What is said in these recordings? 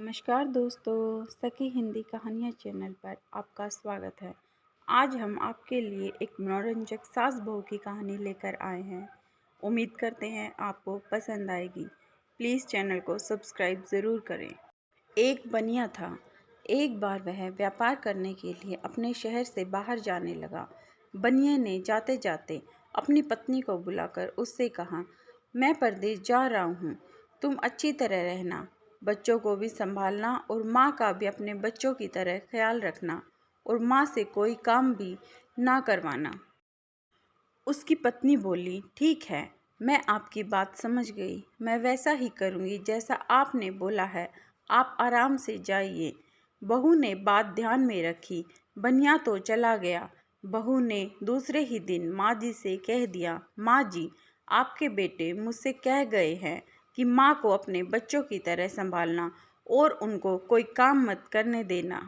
नमस्कार दोस्तों, सखी हिंदी कहानियाँ चैनल पर आपका स्वागत है। आज हम आपके लिए एक मनोरंजक सास बहू की कहानी लेकर आए हैं। उम्मीद करते हैं आपको पसंद आएगी। प्लीज़ चैनल को सब्सक्राइब ज़रूर करें। एक बनिया था। एक बार वह व्यापार करने के लिए अपने शहर से बाहर जाने लगा। बनिए ने जाते जाते अपनी पत्नी को बुलाकर उससे कहा, मैं परदेश जा रहा हूँ, तुम अच्छी तरह रहना, बच्चों को भी संभालना और माँ का भी अपने बच्चों की तरह ख्याल रखना और माँ से कोई काम भी ना करवाना। उसकी पत्नी बोली, ठीक है, मैं आपकी बात समझ गई, मैं वैसा ही करूँगी जैसा आपने बोला है, आप आराम से जाइए। बहू ने बात ध्यान में रखी। बनिया तो चला गया। बहू ने दूसरे ही दिन माँ जी से कह दिया, माँ जी, आपके बेटे मुझसे कह गए हैं कि माँ को अपने बच्चों की तरह संभालना और उनको कोई काम मत करने देना।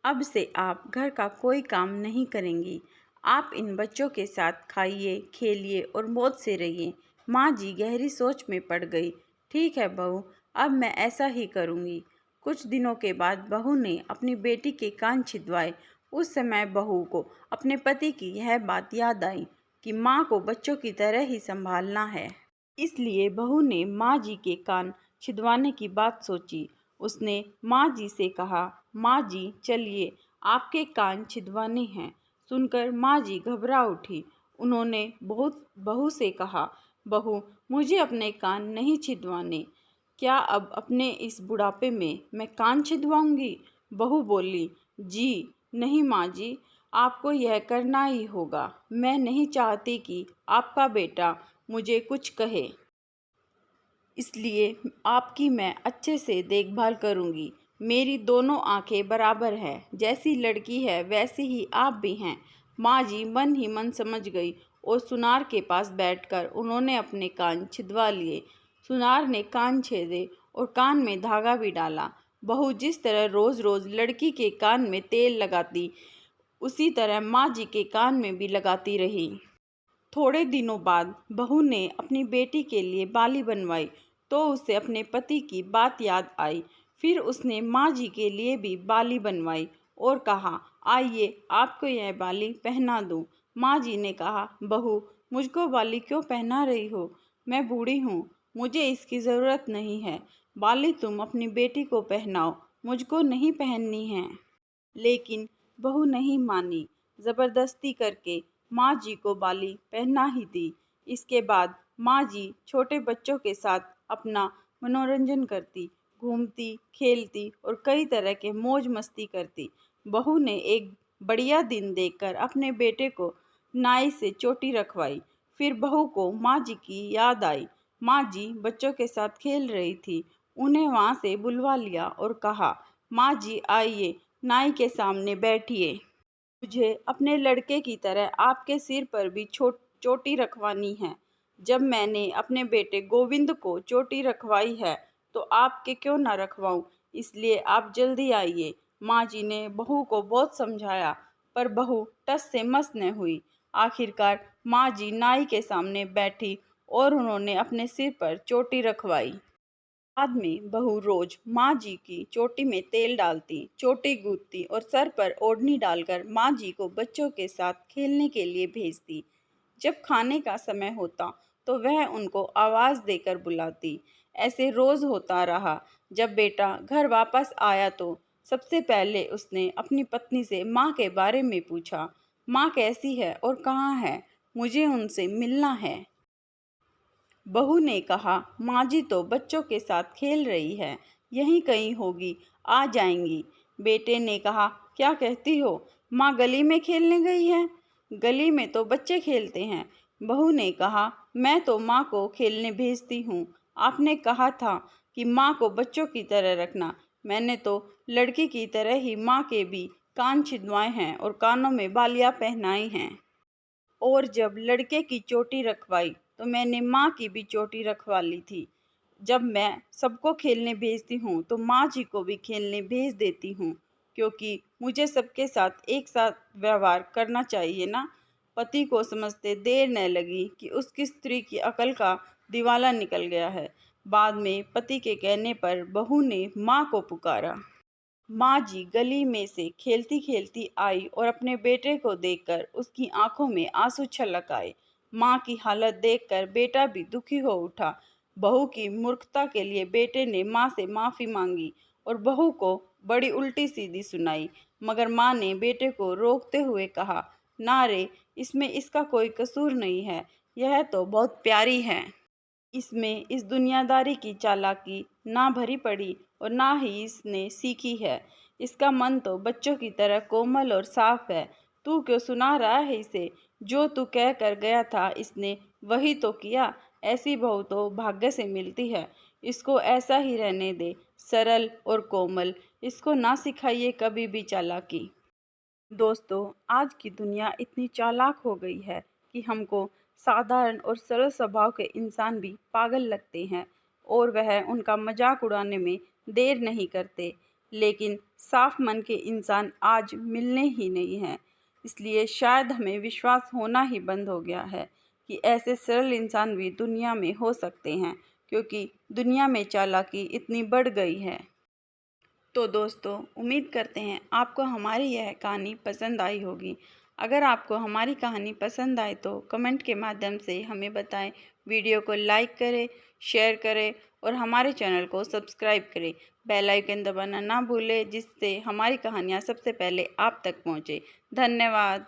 अब से आप घर का कोई काम नहीं करेंगी। आप इन बच्चों के साथ खाइए, खेलिए और मौज से रहिए। माँ जी गहरी सोच में पड़ गई। ठीक है बहू, अब मैं ऐसा ही करूँगी। कुछ दिनों के बाद बहू ने अपनी बेटी के कान छिदवाए। उस समय बहू को अपने पति की यह बात याद आई कि माँ को बच्चों की तरह ही संभालना है। इसलिए बहू ने माँ जी के कान छिदवाने की बात सोची। उसने माँ जी से कहा, माँ जी चलिए, आपके कान छिदवाने हैं। सुनकर माँ जी घबरा उठी। उन्होंने बहुत बहू से कहा, बहू, मुझे अपने कान नहीं छिदवाने। क्या अब अपने इस बुढ़ापे में मैं कान छिदवाऊंगी? बहू बोली, जी नहीं माँ जी, आपको यह करना ही होगा। मैं नहीं चाहती कि आपका बेटा मुझे कुछ कहे, इसलिए आपकी मैं अच्छे से देखभाल करूंगी। मेरी दोनों आंखें बराबर हैं, जैसी लड़की है वैसी ही आप भी हैं। माँ जी मन ही मन समझ गई और सुनार के पास बैठकर उन्होंने अपने कान छिदवा लिए। सुनार ने कान छेदे और कान में धागा भी डाला। बहू जिस तरह रोज़ रोज़ लड़की के कान में तेल लगाती, उसी तरह माँ जी के कान में भी लगाती रही। थोड़े दिनों बाद बहू ने अपनी बेटी के लिए बाली बनवाई तो उसे अपने पति की बात याद आई। फिर उसने माँ जी के लिए भी बाली बनवाई और कहा, आइए आपको यह बाली पहना दूँ। माँ जी ने कहा, बहू, मुझको बाली क्यों पहना रही हो? मैं बूढ़ी हूँ, मुझे इसकी ज़रूरत नहीं है। बाली तुम अपनी बेटी को पहनाओ, मुझको नहीं पहननी है। लेकिन बहू नहीं मानी। ज़बरदस्ती करके माँ जी को बाली पहना ही दी। इसके बाद माँ जी छोटे बच्चों के साथ अपना मनोरंजन करती, घूमती, खेलती और कई तरह के मौज मस्ती करती। बहू ने एक बढ़िया दिन देखकर अपने बेटे को नाई से चोटी रखवाई। फिर बहू को माँ जी की याद आई। माँ जी बच्चों के साथ खेल रही थी। उन्हें वहाँ से बुलवा लिया और कहा, माँ जी आइए, नाई के सामने बैठिए। मुझे अपने लड़के की तरह आपके सिर पर भी चोटी रखवानी है। जब मैंने अपने बेटे गोविंद को चोटी रखवाई है तो आपके क्यों ना रखवाऊं? इसलिए आप जल्दी आइए। माँ जी ने बहू को बहुत समझाया पर बहू टस से मस न हुई। आखिरकार माँ जी नाई के सामने बैठी और उन्होंने अपने सिर पर चोटी रखवाई। बाद में बहू रोज माँ जी की चोटी में तेल डालती, चोटी गूंथती और सर पर ओढ़नी डालकर माँ जी को बच्चों के साथ खेलने के लिए भेजती। जब खाने का समय होता तो वह उनको आवाज़ देकर बुलाती। ऐसे रोज़ होता रहा। जब बेटा घर वापस आया तो सबसे पहले उसने अपनी पत्नी से माँ के बारे में पूछा, माँ कैसी है और कहाँ है? मुझे उनसे मिलना है। बहू ने कहा, माँ जी तो बच्चों के साथ खेल रही है, यहीं कहीं होगी, आ जाएंगी। बेटे ने कहा, क्या कहती हो? माँ गली में खेलने गई है? गली में तो बच्चे खेलते हैं। बहू ने कहा, मैं तो माँ को खेलने भेजती हूँ। आपने कहा था कि माँ को बच्चों की तरह रखना। मैंने तो लड़की की तरह ही माँ के भी कान छिदवाए हैं और कानों में बालियाँ पहनाई हैं। और जब लड़के की चोटी रखवाई तो मैंने माँ की भी चोटी रखवा ली थी। जब मैं सबको खेलने भेजती हूँ तो माँ जी को भी खेलने भेज देती हूँ, क्योंकि मुझे सबके साथ एक साथ व्यवहार करना चाहिए ना। पति को समझते देर न लगी कि उसकी स्त्री की अकल का दिवाला निकल गया है। बाद में पति के कहने पर बहू ने माँ को पुकारा। माँ जी गली में से खेलती खेलती आई और अपने बेटे को देखकर उसकी आंखों में आंसू छलक आए। माँ की हालत देखकर बेटा भी दुखी हो उठा। बहू की मूर्खता के लिए बेटे ने माँ से माफ़ी मांगी और बहू को बड़ी उल्टी सीधी सुनाई, मगर माँ ने बेटे को रोकते हुए कहा, ना रे, इसमें इसका कोई कसूर नहीं है, यह तो बहुत प्यारी है। इसमें इस दुनियादारी की चालाकी ना भरी पड़ी और ना ही इसने सीखी है। इसका मन तो बच्चों की तरह कोमल और साफ है। तू क्यों सुना रहा है इसे? जो तू कह कर गया था इसने वही तो किया। ऐसी बहू तो भाग्य से मिलती है। इसको ऐसा ही रहने दे, सरल और कोमल। इसको ना सिखाइए कभी भी चालाकी। दोस्तों, आज की दुनिया इतनी चालाक हो गई है कि हमको साधारण और सरल स्वभाव के इंसान भी पागल लगते हैं और वह उनका मजाक उड़ाने में देर नहीं करते। लेकिन साफ मन के इंसान आज मिलने ही नहीं हैं। इसलिए शायद हमें विश्वास होना ही बंद हो गया है कि ऐसे सरल इंसान भी दुनिया में हो सकते हैं, क्योंकि दुनिया में चालाकी इतनी बढ़ गई है। तो दोस्तों, उम्मीद करते हैं आपको हमारी यह कहानी पसंद आई होगी। अगर आपको हमारी कहानी पसंद आए तो कमेंट के माध्यम से हमें बताएं। वीडियो को लाइक करें, शेयर करें और हमारे चैनल को सब्सक्राइब करें। बेल आइकन दबाना ना भूलें, जिससे हमारी कहानियाँ सबसे पहले आप तक पहुँचे। धन्यवाद।